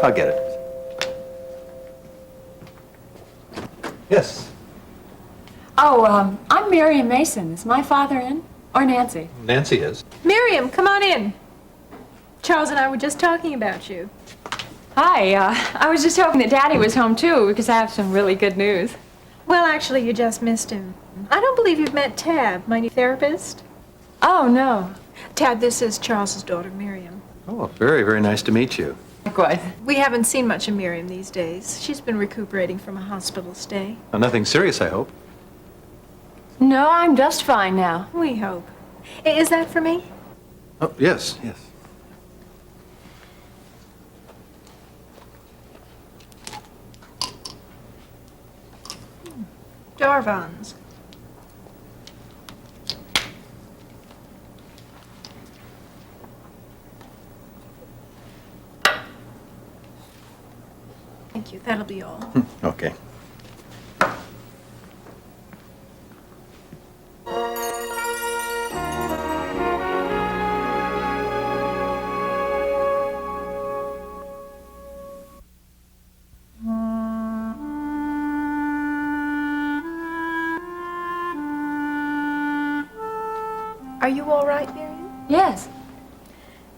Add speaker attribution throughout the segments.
Speaker 1: I'll get it. Yes.
Speaker 2: Oh, I'm Miriam Mason. Is my father in? Or Nancy?
Speaker 1: Nancy is.
Speaker 3: Miriam, come on in. Charles and I were just talking about you.
Speaker 2: Hi, I was just hoping that Daddy was home too, because I have some really good news.
Speaker 3: Well, actually, you just missed him. I don't believe you've met Tab, my new therapist.
Speaker 2: Oh, no.
Speaker 3: Tab, this is Charles's daughter, Miriam.
Speaker 1: Oh, very, very nice to meet you.
Speaker 2: Likewise.
Speaker 3: We haven't seen much of Miriam these days. She's been recuperating from a hospital stay.
Speaker 1: Well, nothing serious, I hope.
Speaker 2: No, I'm just fine now.
Speaker 3: We hope. Is that for me?
Speaker 1: Oh, yes, yes.
Speaker 3: Darvons. Thank you. That'll be all.
Speaker 1: Okay.
Speaker 3: Are you all right, Miriam?
Speaker 2: Yes.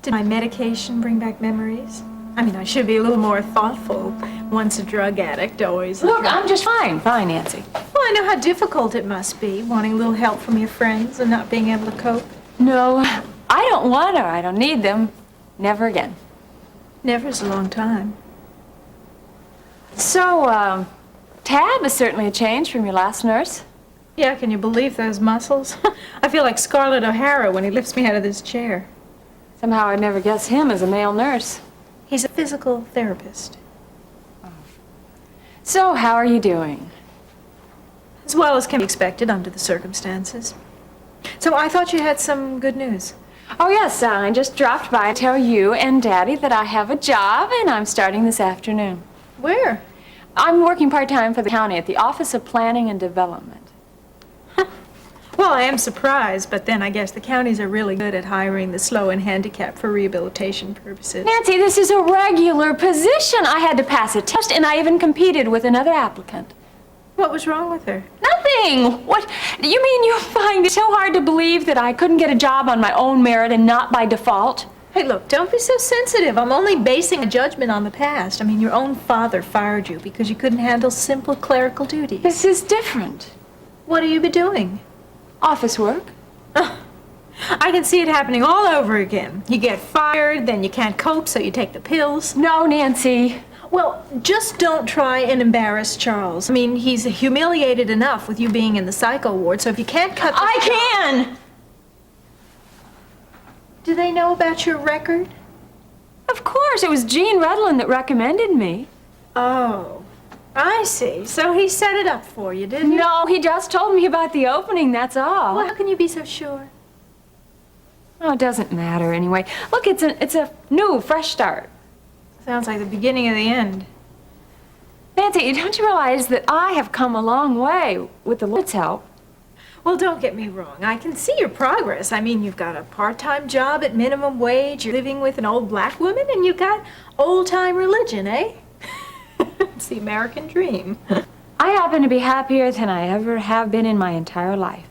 Speaker 3: Did my medication bring back memories? I mean, I should be a little more thoughtful. Once a drug addict, always a
Speaker 2: Look,
Speaker 3: drug-
Speaker 2: I'm just fine. Fine, Nancy.
Speaker 3: Well, I know how difficult it must be, wanting a little help from your friends and not being able to cope.
Speaker 2: No, I don't want her. I don't need them. Never again.
Speaker 3: Never's a long time.
Speaker 2: So, Tab is certainly a change from your last nurse.
Speaker 3: Yeah, can you believe those muscles? I feel like Scarlett O'Hara when he lifts me out of this chair.
Speaker 2: Somehow I'd never guess him as a male nurse.
Speaker 3: He's a physical therapist.
Speaker 2: So, how are you doing?
Speaker 3: As well as can be expected under the circumstances. So I thought you had some good news.
Speaker 2: Oh, yes, I just dropped by to tell you and Daddy that I have a job and I'm starting this afternoon.
Speaker 3: Where?
Speaker 2: I'm working part-time for the county at the Office of Planning and Development.
Speaker 3: Well, I am surprised, but then I guess the counties are really good at hiring the slow and handicapped for rehabilitation purposes.
Speaker 2: Nancy, this is a regular position. I had to pass a test and I even competed with another applicant.
Speaker 3: What was wrong with her?
Speaker 2: Nothing! What? You mean you find it so hard to believe that I couldn't get a job on my own merit and not by default?
Speaker 3: Hey, look, don't be so sensitive. I'm only basing a judgment on the past. I mean, your own father fired you because you couldn't handle simple clerical duties.
Speaker 2: This is different.
Speaker 3: What have you been doing?
Speaker 2: Office work?
Speaker 3: I can see it happening all over again. You get fired, then you can't cope, so you take the pills.
Speaker 2: No, Nancy.
Speaker 3: Well, just don't try and embarrass Charles. I mean, he's humiliated enough with you being in the psycho ward, so if you can't cut the
Speaker 2: I can!
Speaker 3: Do they know about your record?
Speaker 2: Of course, it was Gene Rudlin that recommended me.
Speaker 3: Oh, I see. So he set it up for you, didn't he?
Speaker 2: No, he just told me about the opening, that's all.
Speaker 3: Well, how can you be so sure?
Speaker 2: Oh, it doesn't matter anyway. Look, it's a new, fresh start.
Speaker 3: Sounds like the beginning of the end.
Speaker 2: Nancy, don't you realize that I have come a long way with the Lord's help?
Speaker 3: Well, don't get me wrong. I can see your progress. I mean, you've got a part-time job at minimum wage, you're living with an old black woman, and you've got old-time religion, eh? It's the American dream.
Speaker 2: I happen to be happier than I ever have been in my entire life.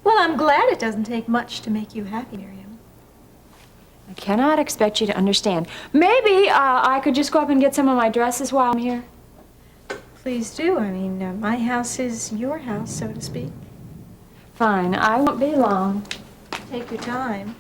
Speaker 3: Well, I'm glad it doesn't take much to make you happy, Miriam.
Speaker 2: I cannot expect you to understand. Maybe I could just go up and get some of my dresses while I'm here.
Speaker 3: Please do. I mean, my house is your house, so to speak.
Speaker 2: Fine, I won't be long.
Speaker 3: Take your time.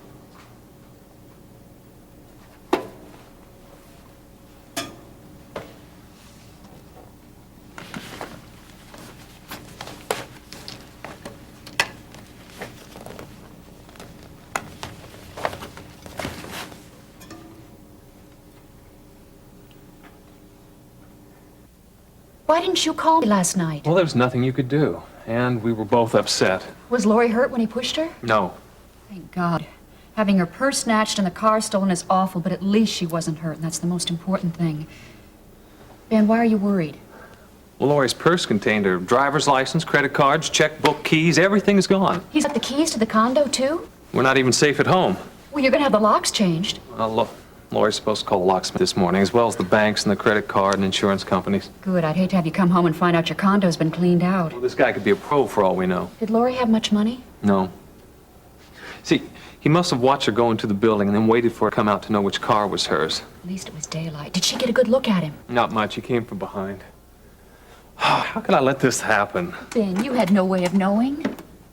Speaker 4: Why didn't you call me last night?
Speaker 5: Well, there was nothing you could do, and we were both upset.
Speaker 4: Was Lori hurt when he pushed her?
Speaker 5: No.
Speaker 4: Thank God. Having her purse snatched and the car stolen is awful, but at least she wasn't hurt, and that's the most important thing. Ben, why are you worried?
Speaker 5: Well, Lori's purse contained her driver's license, credit cards, checkbook, keys. Everything's gone.
Speaker 4: He's got the keys to the condo, too?
Speaker 5: We're not even safe at home.
Speaker 4: Well, you're gonna have the locks changed.
Speaker 5: Well, Laurie's supposed to call the locksmith this morning, as well as the banks and the credit card and insurance companies.
Speaker 4: Good. I'd hate to have you come home and find out your condo's been cleaned out.
Speaker 5: Well, this guy could be a pro for all we know.
Speaker 4: Did Lori have much money?
Speaker 5: No. See, he must have watched her go into the building and then waited for her to come out to know which car was hers.
Speaker 4: At least it was daylight. Did she get a good look at him?
Speaker 5: Not much. He came from behind. How could I let this happen?
Speaker 4: Ben, you had no way of knowing.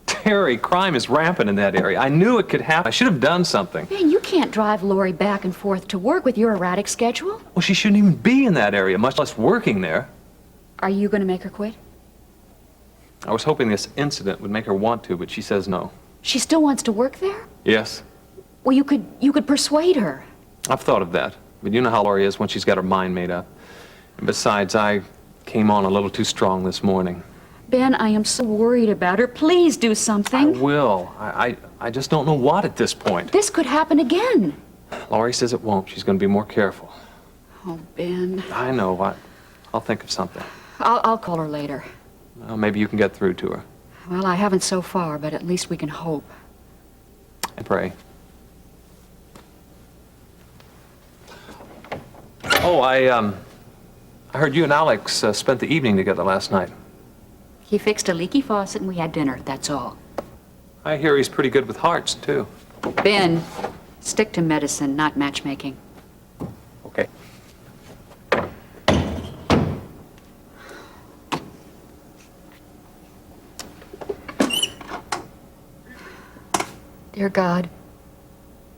Speaker 5: Terry, crime is rampant in that area. I knew it could happen. I should have done something.
Speaker 4: Ben, you can't drive Lori back and forth to work with your erratic schedule.
Speaker 5: Well, she shouldn't even be in that area, much less working there.
Speaker 4: Are you going to make her quit?
Speaker 5: I was hoping this incident would make her want to, but she says no.
Speaker 4: She still wants to work there?
Speaker 5: Yes,
Speaker 4: Well, you could persuade her.
Speaker 5: I've thought of that. But you know how Laurie is when she's got her mind made up. And besides, I came on a little too strong this morning.
Speaker 4: Ben, I am so worried about her. Please do
Speaker 5: I
Speaker 4: something.
Speaker 5: will. I just don't know what at this point.
Speaker 4: This could happen again.
Speaker 5: Laurie says it won't. She's going to be more careful.
Speaker 4: Oh, Ben.
Speaker 5: I know. I'll think of something.
Speaker 4: I'll call her later.
Speaker 5: Well, maybe you can get through to her.
Speaker 4: Well, I haven't so far, but at least we can hope.
Speaker 5: And pray. Oh, I heard you and Alex spent the evening together last night.
Speaker 4: He fixed a leaky faucet and we had dinner, that's all.
Speaker 5: I hear he's pretty good with hearts, too.
Speaker 4: Ben, stick to medicine, not matchmaking.
Speaker 5: Okay.
Speaker 4: Dear God,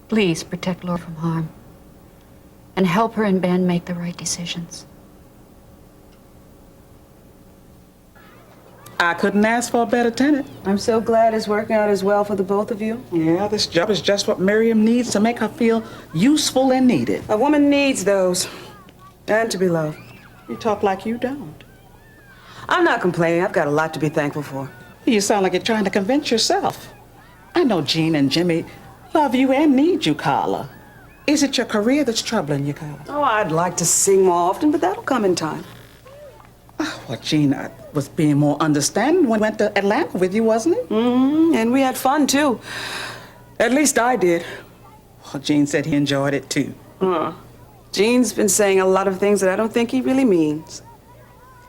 Speaker 4: please protect Laura from harm. And help her and Ben make the right decisions.
Speaker 6: I couldn't ask for a better tenant.
Speaker 7: I'm so glad it's working out as well for the both of you.
Speaker 6: Yeah, this job is just what Miriam needs to make her feel useful and needed.
Speaker 7: A woman needs those. And to be loved.
Speaker 6: You talk like you don't.
Speaker 7: I'm not complaining. I've got a lot to be thankful for.
Speaker 6: You sound like you're trying to convince yourself. I know Jean and Jimmy love you and need you, Carla. Is it your career that's troubling you, Carla?
Speaker 7: Oh, I'd like to sing more often, but that'll come in time.
Speaker 6: Well, Jean was being more understanding when we went to Atlanta with you, wasn't he?
Speaker 7: Mm-hmm. And we had fun, too. At least I did.
Speaker 6: Well, Jean said he enjoyed it, too.
Speaker 7: Gene's been saying a lot of things that I don't think he really means.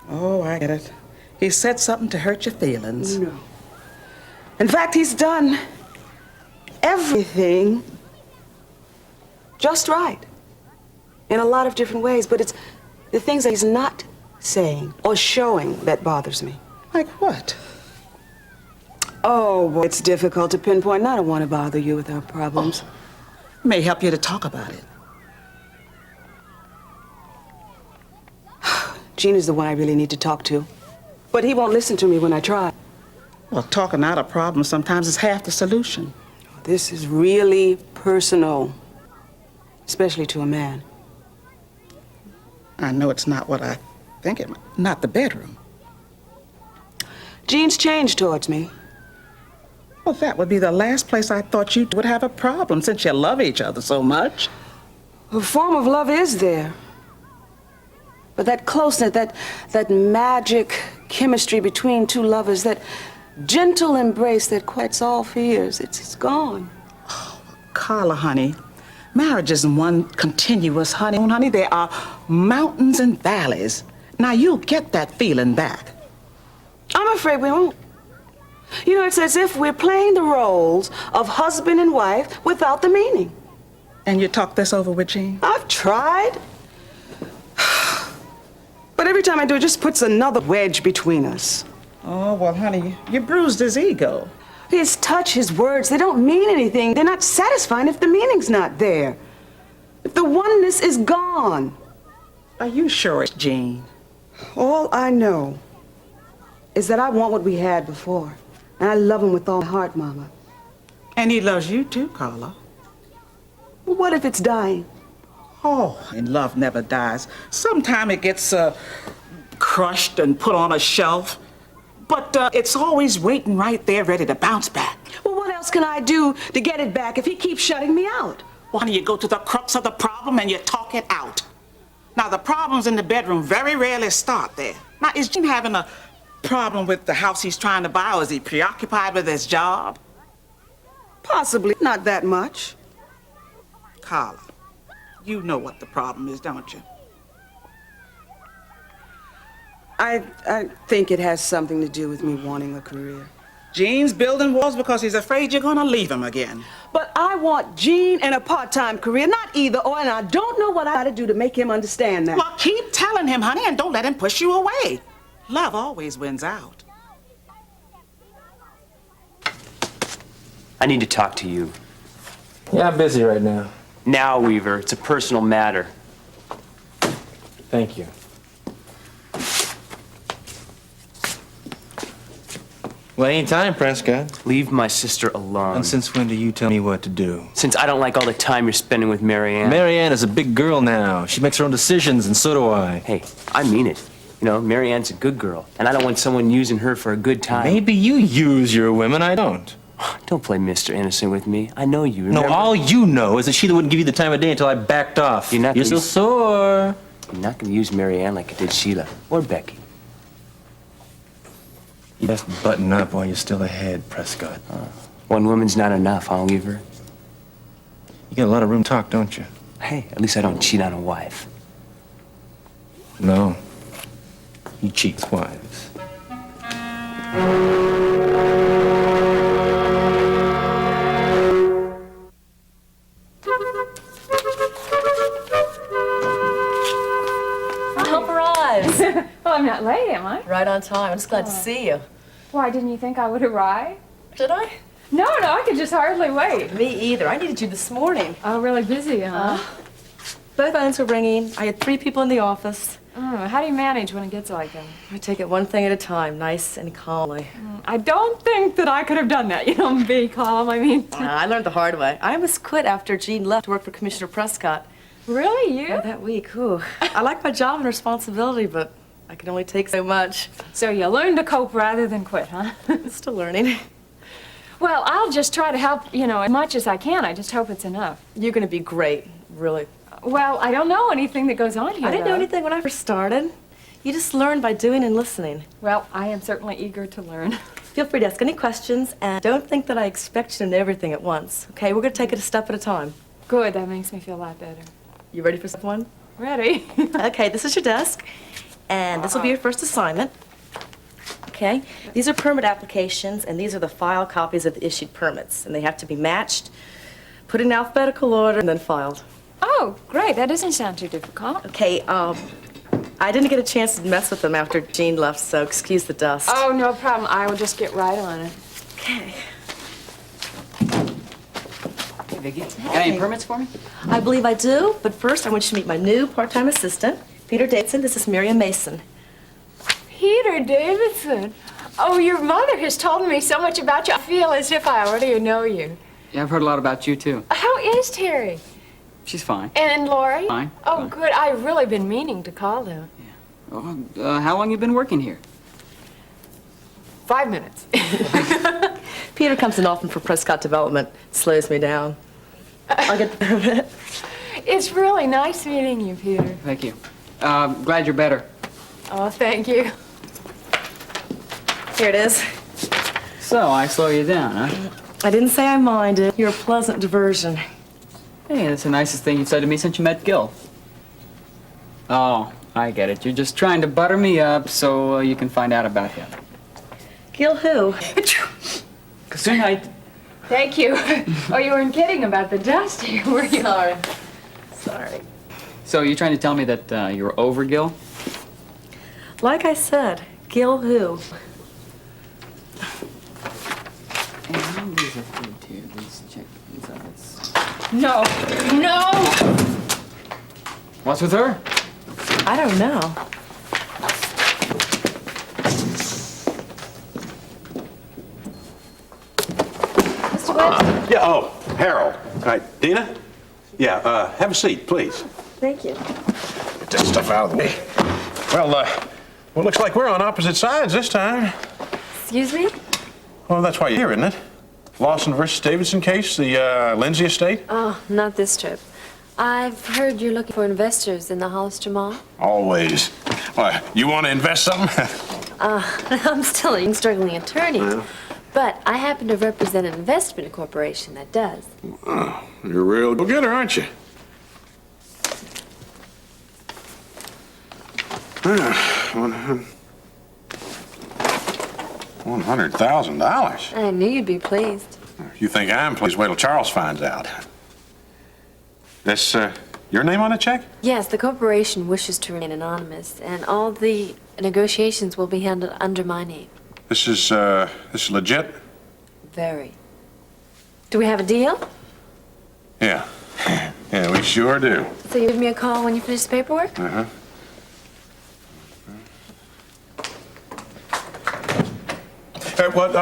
Speaker 6: Oh, I get it. He said something to hurt your feelings.
Speaker 7: No. In fact, he's done everything just right. In a lot of different ways, but it's the things that he's not saying or showing that bothers me.
Speaker 6: Like what?
Speaker 7: Oh, boy, it's difficult to pinpoint, and I don't want to bother you with our problems.
Speaker 6: May help you to talk about it.
Speaker 7: Gene is the one I really need to talk to. But he won't listen to me when I try.
Speaker 6: Well, talking out a problem sometimes is half the solution.
Speaker 7: This is really personal, especially to a man.
Speaker 6: I know it's not what I think it might. Not the bedroom.
Speaker 7: Gene's changed towards me.
Speaker 6: Well, that would be the last place I thought you would have a problem since you love each other so much.
Speaker 7: A form of love is there. But that closeness, that magic chemistry between two lovers, that gentle embrace that quiets all fears, it's gone.
Speaker 6: Carla, honey, marriage isn't one continuous honeymoon, honey. There are mountains and valleys. Now, you'll get that feeling back.
Speaker 7: I'm afraid we won't. You know, it's as if we're playing the roles of husband and wife without the meaning.
Speaker 6: And you talk this over with Jean?
Speaker 7: I've tried. But every time I do, it just puts another wedge between us.
Speaker 6: Oh, well, honey, you bruised his ego.
Speaker 7: His touch, his words, they don't mean anything. They're not satisfying if the meaning's not there. If the oneness is gone.
Speaker 6: Are you sure it's Jean?
Speaker 7: All I know is that I want what we had before. And I love him with all my heart, Mama.
Speaker 6: And he loves you too, Carla.
Speaker 7: Well, what if it's dying?
Speaker 6: Oh, and love never dies. Sometime it gets crushed and put on a shelf. But it's always waiting right there, ready to bounce back.
Speaker 7: Well, what else can I do to get it back if he keeps shutting me out?
Speaker 6: Why don't you go to the crux of the problem and you talk it out? Now, the problems in the bedroom very rarely start there. Now, is Jim having a problem with the house he's trying to buy, or is he preoccupied with his job?
Speaker 7: Possibly not that much.
Speaker 6: Carla, You know what the problem is, don't you?
Speaker 7: I think it has something to do with me wanting a career.
Speaker 6: Gene's building walls because he's afraid you're gonna leave him again.
Speaker 7: But I want Gene and a part-time career, not either or, and I don't know what I gotta do to make him understand that.
Speaker 6: Well, keep telling him, honey, and don't let him push you away. Love always wins out.
Speaker 8: I need to talk to you.
Speaker 9: Yeah, I'm busy right now.
Speaker 8: Now, Weaver, it's a personal matter.
Speaker 9: Thank you. Well, ain't time, Prescott.
Speaker 8: Leave my sister alone.
Speaker 9: And since when do you tell me what to do?
Speaker 8: Since I don't like all the time you're spending with Marianne.
Speaker 9: Marianne is a big girl now. She makes her own decisions, and so do I.
Speaker 8: Hey, I mean it. You know, Marianne's a good girl, and I don't want someone using her for a good time.
Speaker 9: Maybe you use your women, I don't.
Speaker 8: Don't play Mr. Innocent with me. I know you.
Speaker 9: No,
Speaker 8: Remember?
Speaker 9: all you know is that Sheila wouldn't give you the time of day until I backed off.
Speaker 8: You're not
Speaker 9: You're
Speaker 8: gonna
Speaker 9: so sore.
Speaker 8: You're not going to use Marianne like I did Sheila or Becky.
Speaker 9: You best button up while you're still ahead, Prescott.
Speaker 8: One woman's not enough, huh, Weaver?
Speaker 9: You got a lot of room to talk, don't you?
Speaker 8: Hey, at least I don't cheat on a wife.
Speaker 9: No. He cheats wives.
Speaker 10: Help rise.
Speaker 2: Well, I'm not late, am I?
Speaker 10: Right on time. I'm just glad to see you.
Speaker 2: Why, didn't you think I would arrive?
Speaker 10: Did I?
Speaker 2: No, I could just hardly wait.
Speaker 10: Me either. I needed you this morning.
Speaker 2: Oh, really busy, huh?
Speaker 10: Both phones were ringing. I had 3 people in the office.
Speaker 2: How do you manage when it gets like that?
Speaker 10: I take it one thing at a time, nice and calmly.
Speaker 2: I don't think that I could have done that, be calm, I mean.
Speaker 10: I learned the hard way. I almost quit after Gene left to work for Commissioner Prescott.
Speaker 2: Really, you?
Speaker 10: Yeah, that week, whew. I like my job and responsibility, but I can only take so much.
Speaker 2: So you learn to cope rather than quit, huh?
Speaker 10: Still learning.
Speaker 2: Well, I'll just try to help, as much as I can. I just hope it's enough.
Speaker 10: You're gonna be great, really.
Speaker 2: Well, I don't know anything that goes on here,
Speaker 10: I didn't know
Speaker 2: though.
Speaker 10: anything when I first started. You just learn by doing and listening.
Speaker 2: Well, I am certainly eager to learn.
Speaker 10: Feel free to ask any questions, and don't think that I expect you to know everything at once. Okay, we're gonna take it a step at a time.
Speaker 2: Good, that makes me feel a lot better.
Speaker 10: You ready for step 1?
Speaker 2: Ready?
Speaker 10: Okay, this is your desk, and this will be your first assignment. Okay, these are permit applications, and these are the file copies of the issued permits, and they have to be matched, put in alphabetical order, and then filed.
Speaker 2: Oh, great. That doesn't sound too difficult.
Speaker 10: Okay, I didn't get a chance to mess with them after Gene left, so excuse the dust.
Speaker 2: Oh, no problem. I will just get right on it.
Speaker 10: Okay.
Speaker 11: Hey, Vicki. Got any permits for me?
Speaker 10: I believe I do, but first I want you to meet my new part-time assistant, Peter Davidson. This is Miriam Mason.
Speaker 2: Peter Davidson. Oh, your mother has told me so much about you. I feel as if I already know you.
Speaker 11: Yeah, I've heard a lot about you, too.
Speaker 2: How is Terry?
Speaker 11: She's fine.
Speaker 2: And Lori?
Speaker 11: Fine.
Speaker 2: Oh,
Speaker 11: Fine.
Speaker 2: good. I've really been meaning to call them.
Speaker 11: Oh, how long you been working here?
Speaker 2: 5 minutes.
Speaker 10: Peter comes in often for Prescott Development. Slows me down. I'll get the permit.
Speaker 2: It's really nice meeting you, Peter.
Speaker 11: Thank you. Glad you're better.
Speaker 2: Oh, thank you.
Speaker 10: Here it is.
Speaker 11: So, I slow you down, huh?
Speaker 10: I didn't say I minded. You're a pleasant diversion.
Speaker 11: Hey, that's the nicest thing you've said to me since you met Gil. Oh, I get it. You're just trying to butter me up so you can find out about him.
Speaker 10: Gil who?
Speaker 11: Gesundheit.
Speaker 2: Thank you. Oh, you weren't kidding about the dust here, were you?
Speaker 10: Sorry. Sorry.
Speaker 11: So, you're trying to tell me that you're over Gil?
Speaker 10: Like I said, Gil who?
Speaker 11: And how these are food, too. These chickens,
Speaker 2: No. No!
Speaker 11: What's with her?
Speaker 10: I don't know.
Speaker 2: Mr. Webster?
Speaker 12: Yeah, oh, Harold. All right, Dina? Yeah, have a seat, please.
Speaker 10: Thank you.
Speaker 12: Get this stuff out of the way. Well, looks like we're on opposite sides this time.
Speaker 3: Excuse me?
Speaker 12: Well, that's why you're here, isn't it? Lawson versus Davidson case, the Lindsay estate?
Speaker 13: Oh, not this trip. I've heard you're looking for investors in the Hollister Mall.
Speaker 12: Always. Why, you want to invest something?
Speaker 13: I'm still a young, struggling attorney, but I happen to represent an investment corporation that does.
Speaker 12: Oh, you're a real go-getter, aren't you? $100,000.
Speaker 13: I knew you'd be pleased.
Speaker 12: If you think I'm pleased, wait till Charles finds out. This, your name on the check?
Speaker 13: Yes, the corporation wishes to remain anonymous, and all the negotiations will be handled under my name.
Speaker 12: This is legit?
Speaker 13: Very. Do we have a deal?
Speaker 12: Yeah. Yeah, we sure do.
Speaker 13: So you give me a call when you finish the paperwork?
Speaker 12: Uh-huh. What,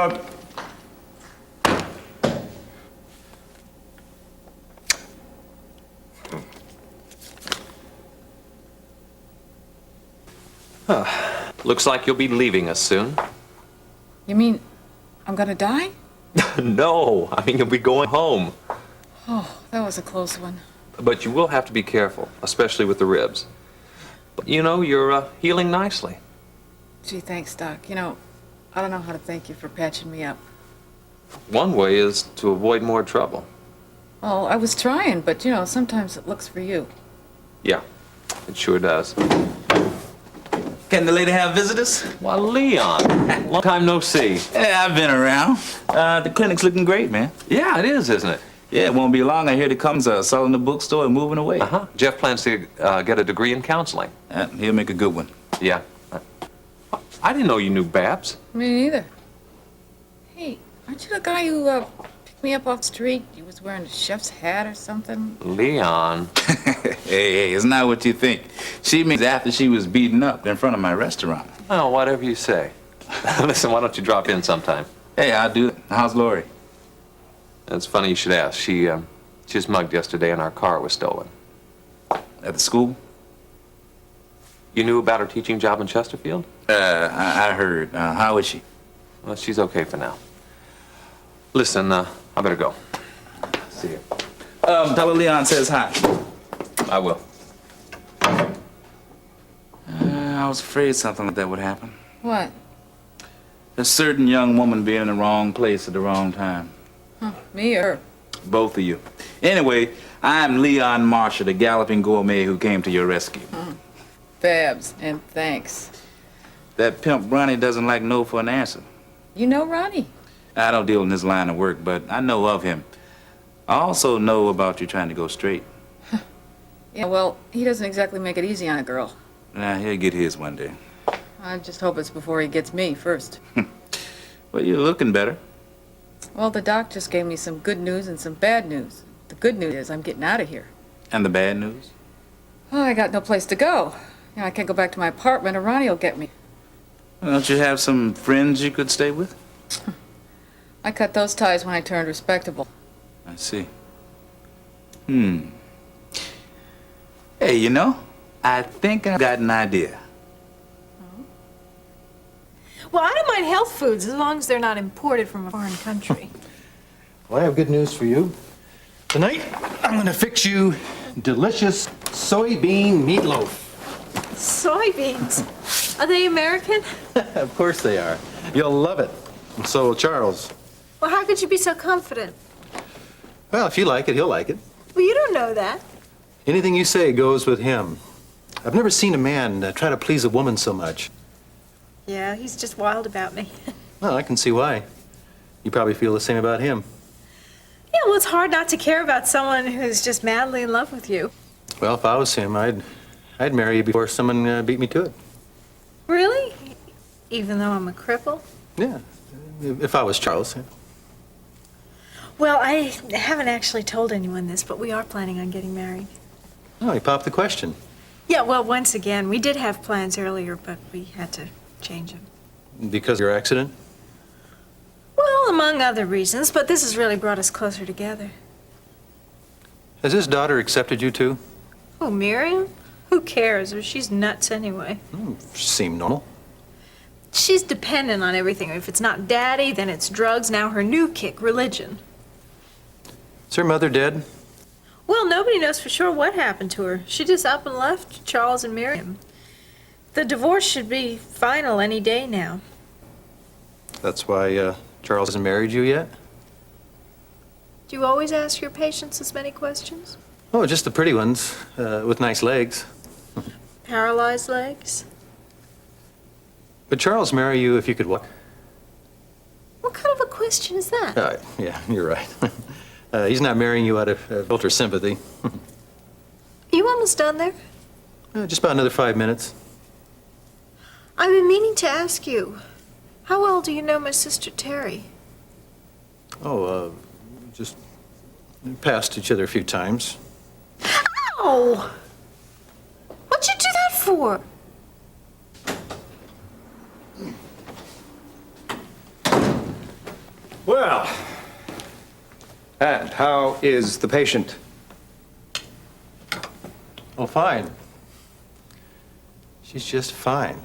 Speaker 5: Looks like you'll be leaving us soon.
Speaker 14: You mean I'm gonna die?
Speaker 5: No, I mean you'll be going home.
Speaker 14: Oh, that was a close one.
Speaker 5: But you will have to be careful, especially with the ribs. But you know, you're healing nicely.
Speaker 14: Gee, thanks, Doc. You know, I don't know how to thank you for patching me up.
Speaker 5: One way is to avoid more trouble.
Speaker 14: Well, I was trying, but you know, sometimes it looks for you.
Speaker 5: Yeah, it sure does.
Speaker 15: Can the lady have visitors?
Speaker 5: Well, Leon, long time no see.
Speaker 15: Yeah, I've been around. The clinic's looking great, man.
Speaker 5: Yeah, it is, isn't it?
Speaker 15: Yeah, it won't be long. I hear the comes selling the bookstore and moving away.
Speaker 5: Uh-huh. Jeff plans to get a degree in counseling.
Speaker 15: He'll make a good one.
Speaker 5: Yeah. I didn't know you knew Babs.
Speaker 14: Me neither. Hey, aren't you the guy who picked me up off the street? He was wearing a chef's hat or something.
Speaker 5: Leon.
Speaker 15: Hey, it's not what you think. She means after she was beaten up in front of my restaurant.
Speaker 5: Oh, whatever you say. Listen, why don't you drop in sometime?
Speaker 15: Hey, I'll do it. How's Lori?
Speaker 5: It's funny you should ask. She was mugged yesterday and our car was stolen.
Speaker 15: At the school?
Speaker 5: You knew about her teaching job in Chesterfield?
Speaker 15: I heard. How is she?
Speaker 5: Well, she's okay for now. Listen, I better go. See you.
Speaker 15: Tell her Leon says hi.
Speaker 5: I will.
Speaker 15: I was afraid something like that would happen.
Speaker 14: What?
Speaker 15: A certain young woman being in the wrong place at the wrong time.
Speaker 14: Huh, me or her?
Speaker 15: Both of you. Anyway, I'm Leon Marshall, the galloping gourmet who came to your rescue.
Speaker 14: Babs, and thanks.
Speaker 15: That pimp Ronnie doesn't like no for an answer.
Speaker 14: You know Ronnie?
Speaker 15: I don't deal in this line of work, but I know of him. I also know about you trying to go straight.
Speaker 14: Yeah, well, he doesn't exactly make it easy on a girl.
Speaker 15: Nah, he'll get his one day.
Speaker 14: I just hope it's before he gets me first.
Speaker 15: Well, you're looking better.
Speaker 14: Well, the doc just gave me some good news and some bad news. The good news is I'm getting out of here.
Speaker 15: And the bad news?
Speaker 14: Oh, I got no place to go. You know, I can't go back to my apartment or Ronnie will get me.
Speaker 15: Well, don't you have some friends you could stay with?
Speaker 14: I cut those ties when I turned respectable.
Speaker 15: I see. Hey, you know, I think I've got an idea.
Speaker 3: Well, I don't mind health foods as long as they're not imported from a foreign country.
Speaker 1: Well, I have good news for you. Tonight, I'm gonna fix you delicious soybean meatloaf.
Speaker 3: Soybeans? Are they American?
Speaker 1: Of course they are. You'll love it. And so will Charles.
Speaker 3: Well, how could you be so confident?
Speaker 1: Well, if you like it, he'll like it.
Speaker 3: Well, you don't know that.
Speaker 1: Anything you say goes with him. I've never seen a man try to please a woman so much.
Speaker 3: Yeah, he's just wild about me.
Speaker 1: Well, I can see why. You probably feel the same about him.
Speaker 3: Yeah, well, it's hard not to care about someone who's just madly in love with you.
Speaker 1: Well, if I was him, I'd marry you before someone beat me to it.
Speaker 3: Really? Even though I'm a cripple?
Speaker 1: Yeah, if I was Charles. Yeah.
Speaker 3: Well, I haven't actually told anyone this, but we are planning on getting married.
Speaker 1: Oh, he popped the question.
Speaker 3: Yeah, well, once again, we did have plans earlier, but we had to change them.
Speaker 1: Because of your accident?
Speaker 3: Well, among other reasons, but this has really brought us closer together.
Speaker 1: Has his daughter accepted you too?
Speaker 3: Oh, Miriam? Who cares? She's nuts anyway.
Speaker 1: She seemed normal.
Speaker 3: She's dependent on everything. If it's not daddy, then it's drugs. Now her new kick, religion.
Speaker 1: Is her mother dead?
Speaker 3: Well, nobody knows for sure what happened to her. She just up and left Charles and Miriam. The divorce should be final any day now.
Speaker 1: That's why Charles hasn't married you yet?
Speaker 3: Do you always ask your patients this many questions?
Speaker 1: Oh, just the pretty ones with nice legs.
Speaker 3: Paralyzed legs?
Speaker 1: Would Charles marry you if you could walk?
Speaker 3: What kind of a question is that?
Speaker 1: Yeah, you're right. He's not marrying you out of ultra sympathy.
Speaker 3: You almost done there?
Speaker 1: Just about another 5 minutes.
Speaker 3: I've been meaning to ask you, how well do you know my sister Terry?
Speaker 1: Oh, just passed each other a few times.
Speaker 3: Ow! What'd you do that for?
Speaker 16: Well, and how is the patient?
Speaker 1: Oh, fine. She's just fine.